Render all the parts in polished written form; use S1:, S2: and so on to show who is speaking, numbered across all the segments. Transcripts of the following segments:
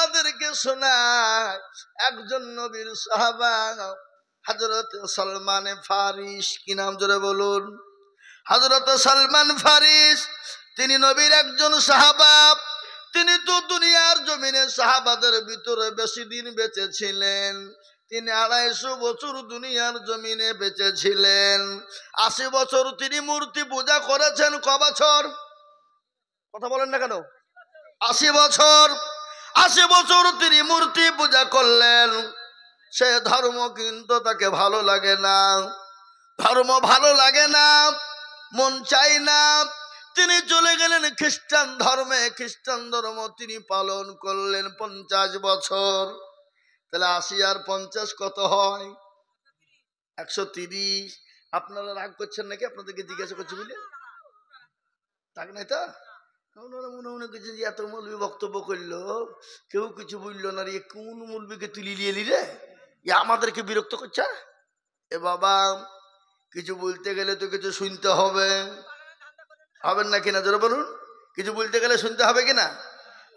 S1: আমাদেরকে শোনায় একজন নবীর সাহাবা হযরত সালমান ফারিস। কি নাম জোরে বলুন? হযরত সালমান ফারিস। তিনি নবীর একজন সাহাবা। তিনি তো দুনিয়ার জমিনে সাহাবাদের ভিতরে বেশি দিন বেঁচে ছিলেন। তিনি 250 বছর দুনিয়ার জমিনে বেঁচে ছিলেন। 80 বছর তিনি মূর্তি পূজা করেছেন। ক বছর? কথা বলেন না কেন? 80 বছর। 80 বছর তিনি মূর্তি পূজা করলেন। সে ধর্ম কিন্তু তাকে ভালো লাগে না, ধর্ম ভালো লাগে না, মন চাই না। তিনি চলে গেলেন খ্রিস্টান ধর্মে। খ্রিস্টান ধর্ম তিনি পালন করলেন 50 বছর। তাহলে 80 আর 50 কত হয়? 130। আপনারা রাগ করছেন নাকি? আপনাদেরকে জিজ্ঞাসা করছি বুঝলে? রাগ নাই তো? মনে মনে করছেন যে এত মৌলবি বক্তব্য করলো, কেউ কিছু বললো না রে, কোন মৌলবিকে তুলি নিয়ে এলি রে, আমাদেরকে বিরক্ত করছে। এ বাবা, কিছু বলতে গেলে তো কিছু শুনতে হবে, হবেন না কিনা জোরে বলুন? কিছু বলতে গেলে শুনতে হবে কিনা?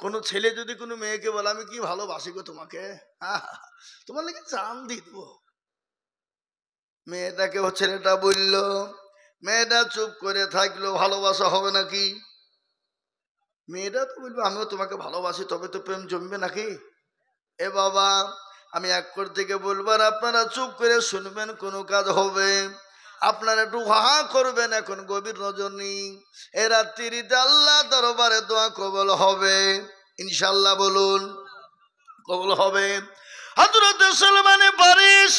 S1: কোনো ছেলে যদি কোনো মেয়েকে বলে আমি কি ভালোবাসি গো তোমাকে, তোমার নাকি জান দিয়ে দেবো, মেয়েটাকে ছেলেটা বলল, মেয়েটা চুপ করে থাকলো, ভালোবাসা হবে নাকি? মেয়েটা তো বলবে আমিও তোমাকে ভালোবাসি, তবে তো প্রেম জমবে নাকি? এ বাবা, আমি এক কর থেকে বলবার আপনারা চুপ করে শুনবেন, কোনো কাজ হবে? আপনারা একটু হা করবেন। এখন গভীর রজনী, এ রাত্রিতে আল্লাহ দরবারে দোয়া কবুল হবে ইনশাআল্লাহ। বলুন কবুল হবে। হযরত সালমান ফারিস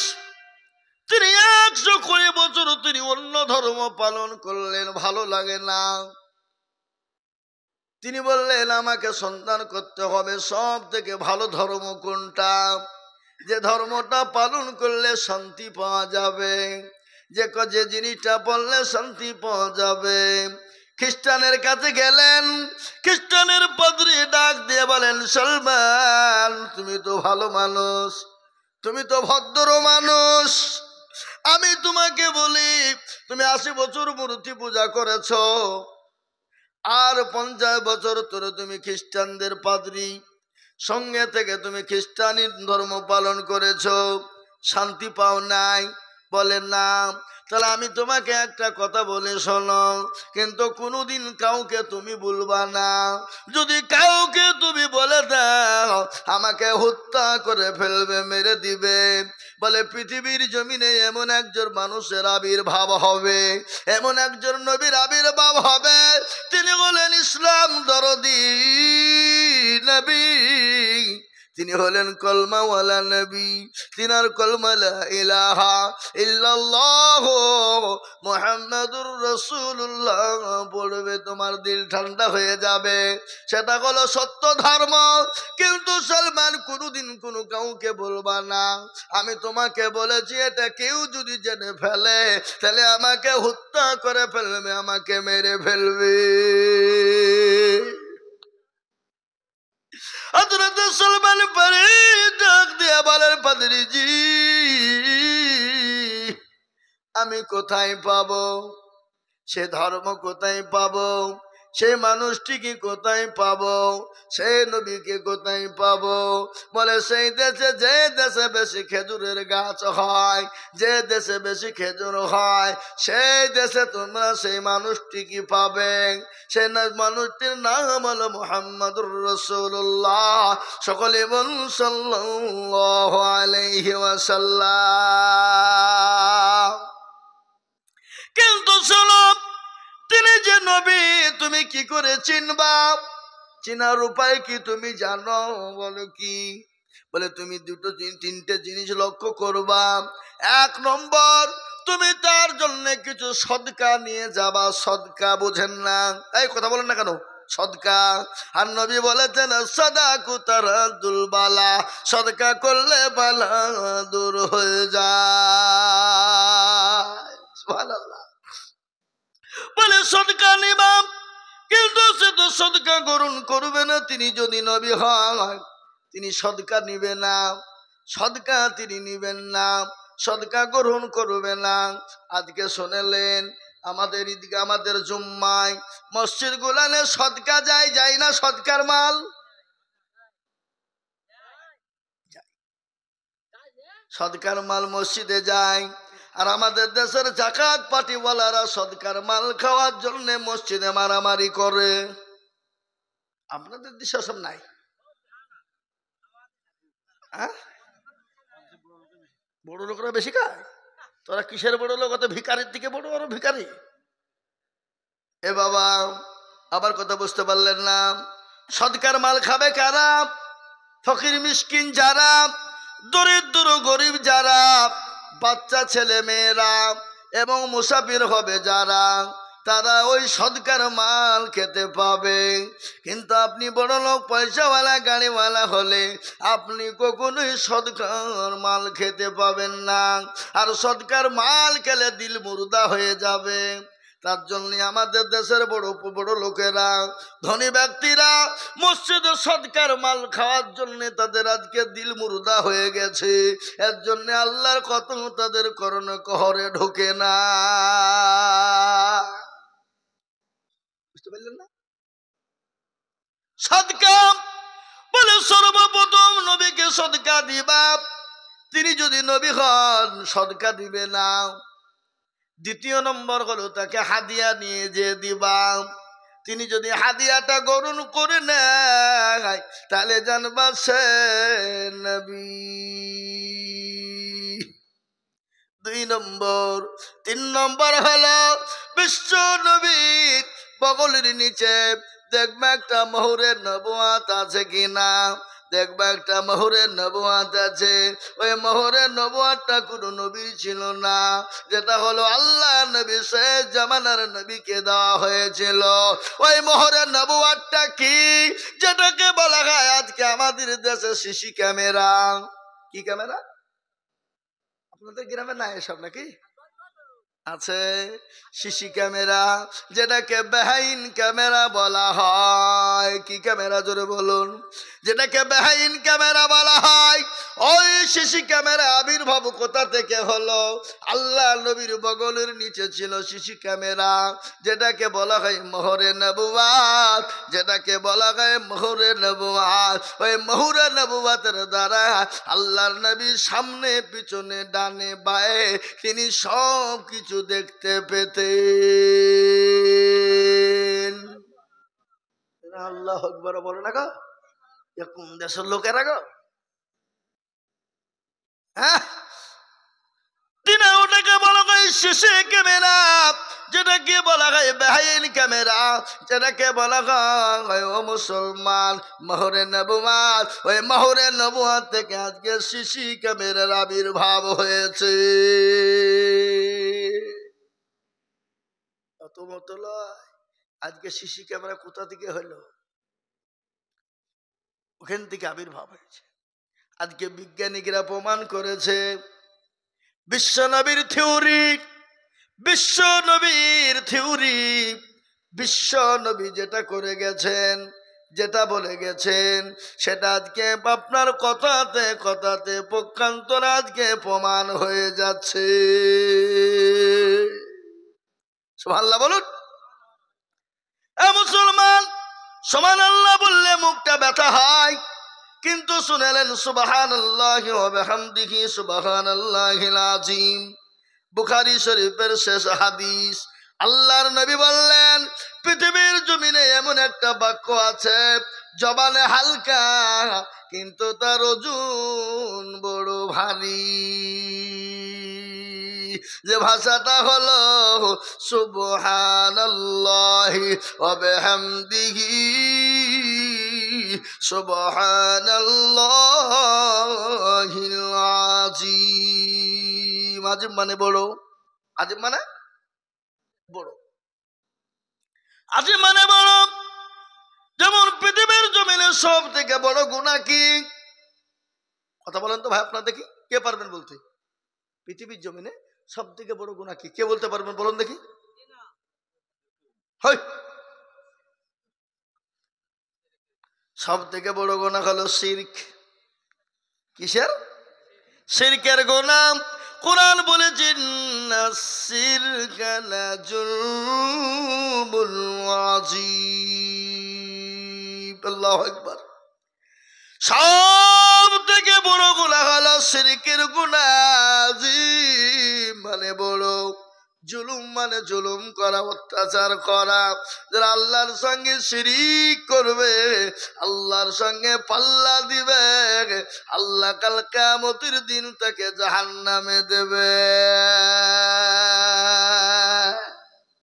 S1: তিনি 120 বছর তিনি অন্য ধর্ম পালন করলেন, ভালো লাগে না। তিনি বললেন আমাকে সন্ধান করতে হবে সব থেকে ভালো ধর্ম কোনটা, যে ধর্মটা পালন করলে শান্তি পাওয়া যাবে, যে জিনিসটা বললে শান্তি পাওয়া যাবে। খ্রিস্টানের কাছে গেলেন। খ্রিস্টানের পাদ্রী ডাক দিয়ে বলেন সালমান, তুমি তো ভালো মানুষ, তুমি তো ভদ্র মানুষ, আমি তোমাকে বলি তুমি 80 বছর মূর্তি পূজা করেছো, আর 50 বছর ধরে তুমি খ্রিস্টানদের পাদ্রী সঙ্গে থেকে তুমি খ্রিস্টানি ধর্ম পালন করেছো, শান্তি পাও নাই? বলে না। তাহলে আমি তোমাকে একটা কথা বলে শোনো, কিন্তু কোনোদিন কাউকে তুমি বলবা না। যদি কাউকে তুমি বলে দাও আমাকে হত্যা করে ফেলবে, মেরে দিবে। বলে পৃথিবীর জমিনে এমন একজন মানুষের আবির্ভাব হবে, এমন একজন নবীর আবির্ভাব হবে, তিনি হলেন ইসলাম দরদি নবী, তিনি হলেন কলমাওয়ালা নবী। তিনার কলমা লা ইলাহা ইল্লাল্লাহ মুহাম্মাদুর রাসূলুল্লাহ পড়বে, তোমার দিল ঠান্ডা হয়ে যাবে। সেটা হলো সত্য ধর্ম। কিন্তু সালমান কোনোদিন কোনো কাউকে বলবা না, আমি তোমাকে বলেছি, এটা কেউ যদি জেনে ফেলে তাহলে আমাকে হত্যা করে ফেলবে, আমাকে মেরে ফেলবে। হযরত সালমান ফারিস ডাক দিয়ে বলেন পাদ্রীজি, আমি কোথায় পাবো সে ধর্ম, কোথায় পাবো সেই মানুষটিকে, কোথায় পাবো সেই নবীকে, কোথায় পাবো? বলে সেই দেশে, যে দেশে বেশি খেজুরের গাছ হয়, যে দেশে বেশি খেজুর হয়, সেই দেশে তোমরা সেই মানুষটিকে পাবে। সেই মানুষটির নাম হলো মুহাম্মাদুর রাসূলুল্লাহ। সকলে বলুন সাল্লাল্লাহু আলাইহি ওয়াসাল্লাম। কিন্তু শোনো, তিনি যে নবী তুমি কি করে চিনবা? চিনার উপায় কি তুমি জানো? বলো কি? বলে তুমি দুটো তিনটে জিনিস লক্ষ্য করবা। 1 নম্বর, তুমি তার জন্য কিছু সদকা নিয়ে যাবা। সদকা বোঝেন না? এই কথা বলেন না কেন? সদকা। আর নবী বলেছেন সাদাকু তারাদুল বালা, সদকা করলে বালা দূর হয়ে যায়। সুবহানাল্লাহ। বলে সদকা নিবা, কিন্তু সে তো সদকা গ্রহণ করবে না। তিনি যদি নবী হয় তিনি সদকা নিবে না, সদকা তিনি নিবেন না, সদকা গ্রহণ করবে না। আজকে শুনলেন আমাদের ঈদগাহ, আমাদের জুম্মায় মসজিদ গুলানে সদকা যায় না? সদকার মাল সদকার মাল মসজিদে যায়, আর আমাদের দেশের জাকাত পার্টিওয়ালারা সদকার মাল খাওয়ার জন্য মসজিদে মারামারি করে। আপনাদের দেশে সব নাই? হ্যাঁ, বড় লোকরা বেশি খায়। তোরা কিসের বড় লোক? অত ভিকারির দিকে বড় আরো ভিকারি। এ বাবা, আবার কথা বুঝতে পারলেন না? সদকার মাল খাবে কারা? ফকির মিসকিন যারা, দরিদ্র গরিব যারা, বাচ্চা ছেলে মেয়েরা এবং মুসাফির হবে যারা, তারা ওই সদকার মাল খেতে পাবে। কিন্তু আপনি বড় লোক পয়সাওয়ালা গাড়িওয়ালা হলে আপনি কখনোই সদকার মাল খেতে পাবেন না। আর সদকার মাল খেলে দিল মুর্দা হয়ে যাবে। তার জন্য আমাদের দেশের বড় বড় লোকেরা, ধনী ব্যক্তিরা মসজিদে সদকার মাল খাওয়ার জন্য তাদের আজকে দিল মুর্দা হয়ে গেছে। এর জন্য আল্লাহর কত তাদের করণে কহরে ঢোকে না। বুঝতে পারলেন না? সদকা বলে সর্বপ্রথম নবীকে সদকা দিবা। তিনি যদি নবী হন সদকা দিবে না। দ্বিতীয় নম্বর হলো তাকে হাদিয়া নিয়ে যে দিবা। তিনি যদি হাদিয়াটা গ্রহণ করে নেয় তাহলে জানবা সে নবী। 2 নম্বর। 3 নম্বর হলো বিশ্ব নবীর বগলের নিচে দেখবা একটা মোহরের নবুয়াত আছে কিনা। দেখবা একটা মোহরের নবুয়াত আছে। ওই মোহরের নবুয়াতটা কোনো নবীর ছিল না, যেটা হলো আল্লাহ নবী শেষ জামানার নবীকে দেওয়া হয়েছিল। ওই মোহরের নবুয়াতটা কি? যেটাকে বলা হয় আজকে আমাদের দেশে সিসি ক্যামেরা। কি ক্যামেরা? আপনাদের গ্রামে না এসব নাকি? আছে সিসি ক্যামেরা, যেটাকে বেহাইন ক্যামেরা বলা হয়। কি ক্যামেরা? জোরে বলুন। যেটাকে বেহাইন ক্যামেরা বলা হয়। ওই সিসি ক্যামেরা আবির্ভাব কোথা থেকে হলো? আল্লাহ নবীর বগলের নিচে ছিল সিসি ক্যামেরা, যেটাকে বলা হয় মোহরে নবুয়াত। যেটাকে বলা হয় মোহরে নবুয়াত। ওই মোহরে নবুয়াতের দ্বারা আল্লাহর নবীর সামনে পিছনে ডানে বায়ে তিনি সব কিছু দেখতে পেতেন। আল্লাহ আকবার বলে না গো? কোন দেশের লোকেরা গো? হ্যাঁ, তিনি ওটাকে বলা হয় সিসি ক্যামেরা, যেটাকে বলা হয় বেহাইন ক্যামেরা, যেটাকে বলা হয় ও মুসলমান মোহরে নবুয়াত। ওই মোহরে নবুয়াত থেকে আজকে সিসি ক্যামেরার আবির্ভাব হয়েছে। অত মত লয়। আজকে সিসি ক্যামেরা কোথা থেকে হলো? ওখান থেকে আবির্ভাব হয়েছে। আজকে বিজ্ঞানীরা প্রমাণ করেছে বিশ্ব নবীর থিওরি, বিশ্ব নবীর থিওরি, বিশ্ব নবী যেটা করে গেছেন, যেটা বলে গেছেন, সেটা আজকে আপনার কথাতে কথাতে পক্ষান্তরে আজকে প্রমাণ হয়ে যাচ্ছে। সুবহানাল্লাহ বলুন। এ মুসলমান, সুবহানাল্লাহ বললে মুখটা ব্যথা হয়, কিন্তু শুনেলেন সুবহানাল্লাহি ওয়া বিহামদিহি সুবহানাল্লাহিল আযীম। বুখারী শরীফের শেষ হাদিস। আল্লাহর নবী বললেন পৃথিবীর জমিনে এমন একটা বাক্য আছে জবানে হালকা কিন্তু তার ওজন বড় ভারী। যে ভাষাটা হলো সুবহানাল্লাহি ওয়া বিহামদিহি সুবহানাল্লাহিল আযীম। আযীম মানে বড়। আযীম মানে বড়। আযীম মানে বড়। যেমন পৃথিবীর জমিনে সব থেকে বড় গুনাহ কি? কথা বলেন তো ভাই, আপনারা দেখি কে পারবেন বলতে? পৃথিবীর জমিনে সব থেকে বড় গুনাহ কি? কে বলতে পারবেন? বলুন দেখি। সব থেকে বড় গুনাহ হলো শিরক। কিসের? শিরকের গুনাহ। কোরআন বলেছেন শিরকা লাযুলমুল আযীম। আল্লাহু আকবার। সব থেকে বড় গুনাহ হলো শিরকের গুনাহ মানে বড় জুলুম, মানে জুলুম করা, অত্যাচার করা। যারা আল্লাহর সঙ্গে শিরিক করবে, আল্লাহর সঙ্গে পাল্লা দিবে, আল্লাহ কাল কিয়ামতের দিন তাকে জাহান্নামে দেবে।